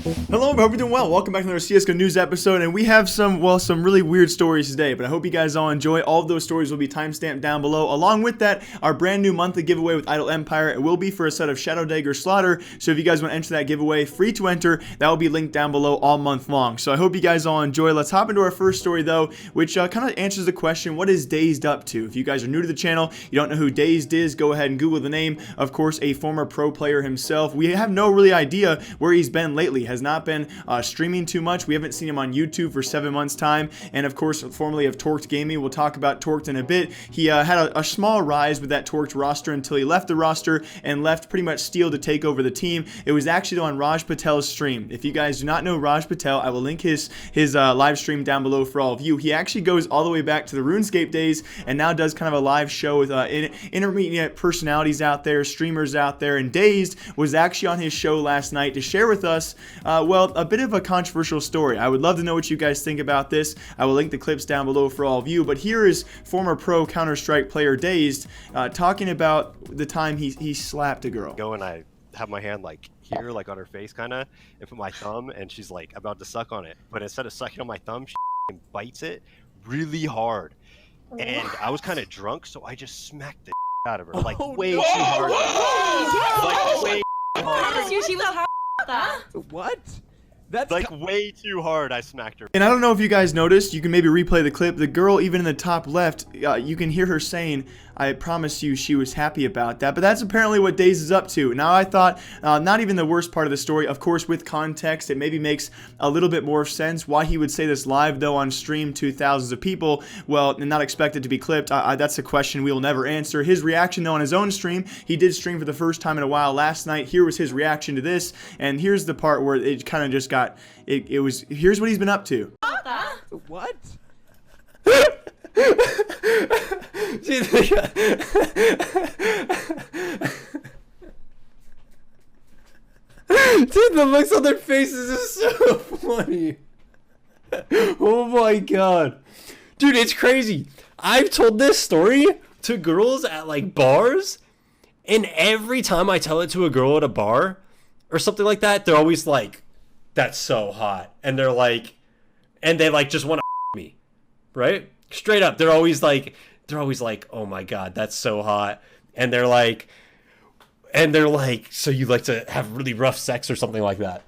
Hello, hope you're doing well. Welcome back to another CSGO news episode, and we have some really weird stories today, but I hope you guys all enjoy. All of those stories will be timestamped down below. Along with that, our brand new monthly giveaway with Idle Empire. It will be for a set of Shadow Dagger Slaughter, so if you guys want to enter that giveaway, free to enter, that will be linked down below all month long. So I hope you guys all enjoy. Let's hop into our first story, though, which kind of answers the question, what is DaZed up to? If you guys are new to the channel, you don't know who DaZed is, go ahead and Google the name. Of course, a former pro player himself. We have no really idea where he's been lately. Has not been streaming too much. We haven't seen him on YouTube for 7 months time, and of course formerly of Torqued Gaming. We'll talk about Torqued in a bit. He had a small rise with that Torqued roster until he left the roster and left pretty much Steel to take over the team. It was actually on Raj Patel's stream. If you guys do not know Raj Patel, I will link his live stream down below for all of you. He actually goes all the way back to the RuneScape days and now does kind of a live show with intermediate personalities out there, streamers out there, and DaZed was actually on his show last night to share with us well, a bit of a controversial story. I would love to know what you guys think about this. I will link the clips down below for all of you, but here is former pro Counter-Strike player DaZed talking about the time he slapped a girl. Go and I have my hand like here, like on her face kind of, and put my thumb, and she's like about to suck on it, but instead of sucking on my thumb, she bites it really hard. And I was kind of drunk, so I just smacked the out of her, like way too hard. Like way too hard. She was that. What? That's like way too hard. I smacked her. And I don't know if you guys noticed, you can maybe replay the clip. The girl, even in the top left, you can hear her saying, I promise you she was happy about that. But that's apparently what DaZed is up to. Now, I thought, not even the worst part of the story. Of course, with context, it maybe makes a little bit more sense why he would say this live, though, on stream to thousands of people. Well, and not expected to be clipped. That's a question we will never answer. His reaction, though, on his own stream, he did stream for the first time in a while last night. Here was his reaction to this. And here's the part where it kind of just got, here's what he's been up to. what? Dude, the looks on their faces is so funny. Oh my god. Dude, it's crazy. I've told this story to girls at like bars, and every time I tell it to a girl at a bar or something like that, they're always like, that's so hot. And they're like, and they like just want to me, right? Straight up. They're always like, oh my god, that's so hot. And they're like, so you like to have really rough sex or something like that.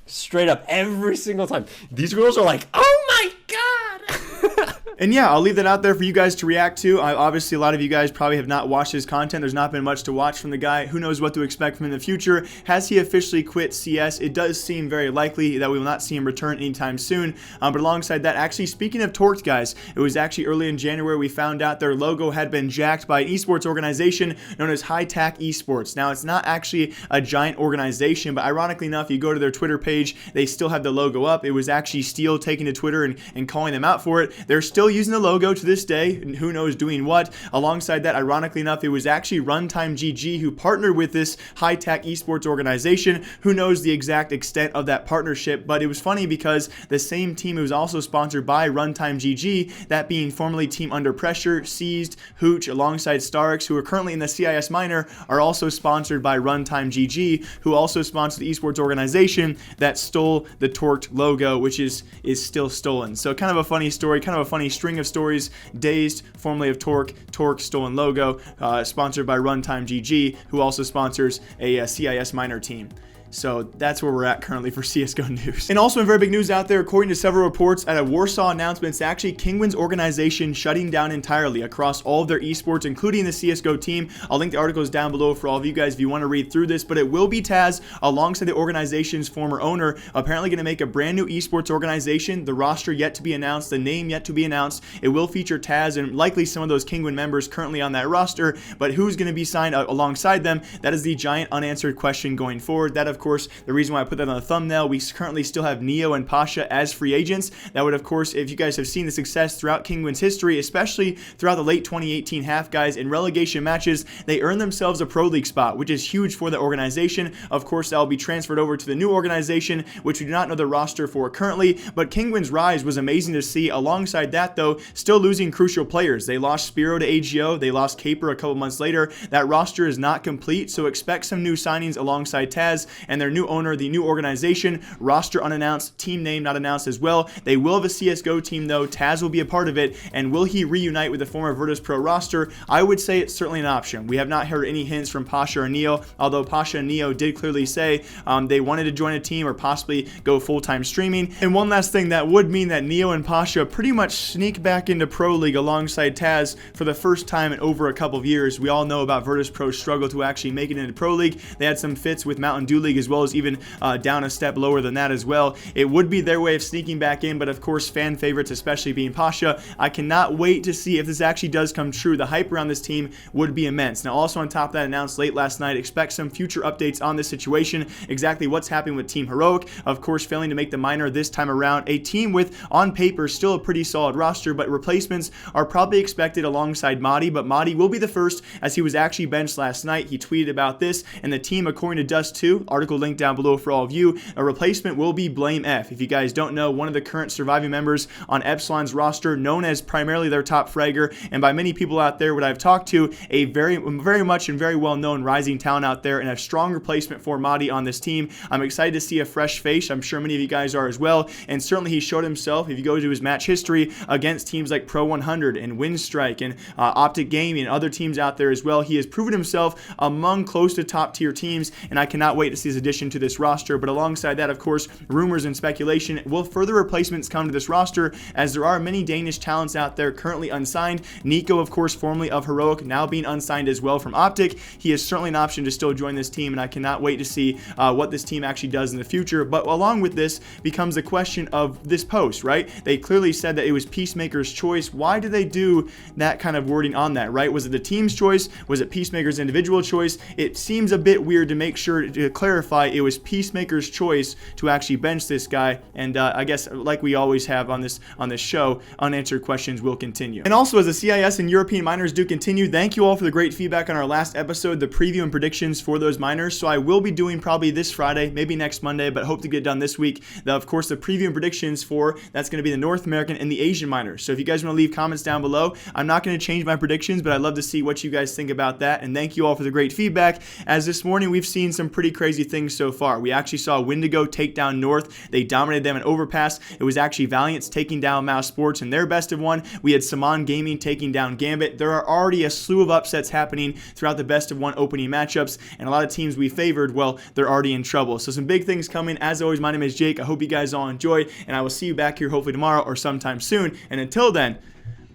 Straight up, every single time. These girls are like, oh my god. And yeah, I'll leave that out there for you guys to react to. Obviously, a lot of you guys probably have not watched his content. There's not been much to watch from the guy. Who knows what to expect from him in the future? Has he officially quit CS? It does seem very likely that we will not see him return anytime soon. But alongside that, actually, speaking of Torqued, guys, it was actually early in January we found out their logo had been jacked by an esports organization known as High-Tac Esports. Now, it's not actually a giant organization, but ironically enough, you go to their Twitter page, they still have the logo up. It was actually Steel taking to Twitter and calling them out for it. They're still using the logo to this day, and who knows doing what. Alongside that, ironically enough, it was actually Runtime GG who partnered with this High-Tac Esports organization. Who knows the exact extent of that partnership, but it was funny because the same team was also sponsored by Runtime GG, that being formerly Team Under Pressure, Seized, Hooch, alongside Starix, who are currently in the CIS Minor, are also sponsored by Runtime GG, who also sponsored the esports organization that stole the Torqued logo, which is still stolen. So kind of a funny story, kind of a funny string of stories. DaZed, formerly of Torqued stolen logo, sponsored by Runtime GG, who also sponsors a CIS minor team. So that's where we're at currently for CSGO news. And also in very big news out there, according to several reports at a Warsaw announcement, it's actually Kinguin's organization shutting down entirely across all of their esports, including the CSGO team. I'll link the articles down below for all of you guys if you want to read through this, but it will be TaZ alongside the organization's former owner, apparently going to make a brand new esports organization. The roster yet to be announced, the name yet to be announced. It will feature TaZ and likely some of those Kinguin members currently on that roster, but who's going to be signed alongside them? That is the giant unanswered question going forward. That, of course, the reason why I put that on the thumbnail, we currently still have Neo and Pasha as free agents. That would, of course, if you guys have seen the success throughout Kinguin's history, especially throughout the late 2018 half, guys, in relegation matches, they earn themselves a Pro League spot, which is huge for the organization. Of course, that will be transferred over to the new organization, which we do not know the roster for currently, but Kinguin's rise was amazing to see. Alongside that, though, still losing crucial players. They lost Spiro to AGO, they lost Caper a couple months later. That roster is not complete, so expect some new signings alongside TaZ, and their new owner, the new organization, roster unannounced, team name not announced as well. They will have a CSGO team though. TaZ will be a part of it, and will he reunite with the former Virtus Pro roster? I would say it's certainly an option. We have not heard any hints from Pasha or Neo, although Pasha and Neo did clearly say they wanted to join a team or possibly go full-time streaming. And one last thing, that would mean that Neo and Pasha pretty much sneak back into Pro League alongside TaZ for the first time in over a couple of years. We all know about Virtus Pro's struggle to actually make it into Pro League. They had some fits with Mountain Dew League, as well as even down a step lower than that as well. It would be their way of sneaking back in, but of course fan favorites, especially being Pasha. I cannot wait to see if this actually does come true. The hype around this team would be immense. Now also on top of that, announced late last night, expect some future updates on this situation, exactly what's happening with Team Heroic, of course failing to make the minor this time around. A team with, on paper, still a pretty solid roster, but replacements are probably expected alongside MODDII, but MODDII will be the first, as he was actually benched last night. He tweeted about this, and the team, according to Dust2, article linked down below for all of you, a replacement will be Blame F. If you guys don't know, one of the current surviving members on Epsilon's roster, known as primarily their top fragger, and by many people out there what I've talked to, a very much and very well-known rising talent out there, and a strong replacement for MODDII on this team. I'm excited to see a fresh face. I'm sure many of you guys are as well, and certainly he showed himself, if you go to his match history, against teams like Pro 100 and Winstrike and Optic Gaming and other teams out there as well. He has proven himself among close to top tier teams, and I cannot wait to see his addition to this roster. But alongside that, of course, rumors and speculation, will further replacements come to this roster, as there are many Danish talents out there currently unsigned. Nico, of course, formerly of Heroic, now being unsigned as well from Optic. He is certainly an option to still join this team, and I cannot wait to see what this team actually does in the future. But along with this becomes the question of this post, right? They clearly said that it was Peacemaker's choice. Why did they do that kind of wording on that, right? Was it the team's choice? Was it Peacemaker's individual choice? It seems a bit weird to make sure to clarify it was Peacemaker's choice to actually bench this guy. And I guess, like we always have on this show, unanswered questions will continue. And also, as the CIS and European minors do continue, thank you all for the great feedback on our last episode, the preview and predictions for those minors. So I will be doing probably this Friday, maybe next Monday, but hope to get done this week. Of course, the preview and predictions for, that's going to be the North American and the Asian minors. So if you guys want to leave comments down below, I'm not going to change my predictions, but I'd love to see what you guys think about that. And thank you all for the great feedback, as this morning we've seen some pretty crazy things so far. We actually saw Wendigo take down North. They dominated them in Overpass. It was actually Valiant's taking down Mouse Sports in their best of one. We had Saman Gaming taking down Gambit. There are already a slew of upsets happening throughout the best of one opening matchups, and a lot of teams we favored, well, they're already in trouble. So some big things coming. As always, my name is Jake. I hope you guys all enjoyed, and I will see you back here hopefully tomorrow or sometime soon. And until then,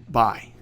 bye.